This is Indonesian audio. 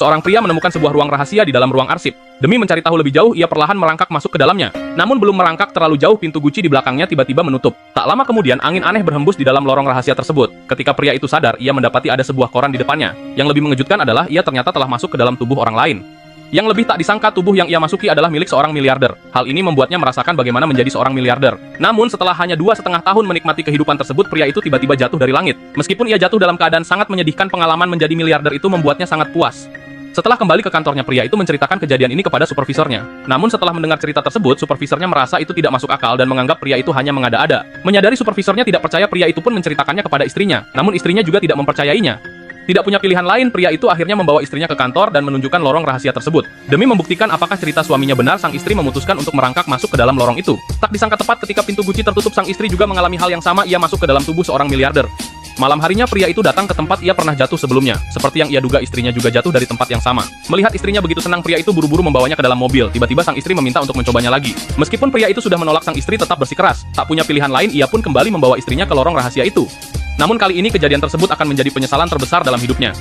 seorang pria menemukan sebuah ruang rahasia di dalam ruang arsip. Demi mencari tahu lebih jauh, ia perlahan merangkak masuk ke dalamnya. Namun belum merangkak terlalu jauh, pintu guci di belakangnya tiba-tiba menutup. Tak lama kemudian, angin aneh berhembus di dalam lorong rahasia tersebut. Ketika pria itu sadar, ia mendapati ada sebuah koran di depannya. Yang lebih mengejutkan adalah ia ternyata telah masuk ke dalam tubuh orang lain. Yang lebih tak disangka, tubuh yang ia masuki adalah milik seorang miliarder. Hal ini membuatnya merasakan bagaimana menjadi seorang miliarder. Namun setelah hanya 2,5 tahun menikmati kehidupan tersebut, pria itu tiba-tiba jatuh dari langit. Meskipun ia jatuh dalam keadaan sangat menyedihkan, pengalaman menjadi miliarder itu membuatnya sangat puas. Setelah kembali ke kantornya, pria itu menceritakan kejadian ini kepada supervisornya. Namun setelah mendengar cerita tersebut, supervisornya merasa itu tidak masuk akal dan menganggap pria itu hanya mengada-ada. Menyadari supervisornya tidak percaya, pria itu pun menceritakannya kepada istrinya. Namun istrinya juga tidak mempercayainya. Tidak punya pilihan lain, pria itu akhirnya membawa istrinya ke kantor dan menunjukkan lorong rahasia tersebut. Demi membuktikan apakah cerita suaminya benar, sang istri memutuskan untuk merangkak masuk ke dalam lorong itu. Tak disangka tepat ketika pintu guci tertutup, sang istri juga mengalami hal yang sama, ia masuk ke dalam tubuh seorang miliarder. Malam harinya pria itu datang ke tempat ia pernah jatuh sebelumnya. Seperti yang ia duga, istrinya juga jatuh dari tempat yang sama. Melihat istrinya begitu senang, pria itu buru-buru membawanya ke dalam mobil. Tiba-tiba sang istri meminta untuk mencobanya lagi. Meskipun pria itu sudah menolak, sang istri tetap bersikeras. Tak punya pilihan lain, ia pun kembali membawa istrinya ke lorong rahasia itu. Namun kali ini kejadian tersebut akan menjadi penyesalan terbesar dalam hidupnya.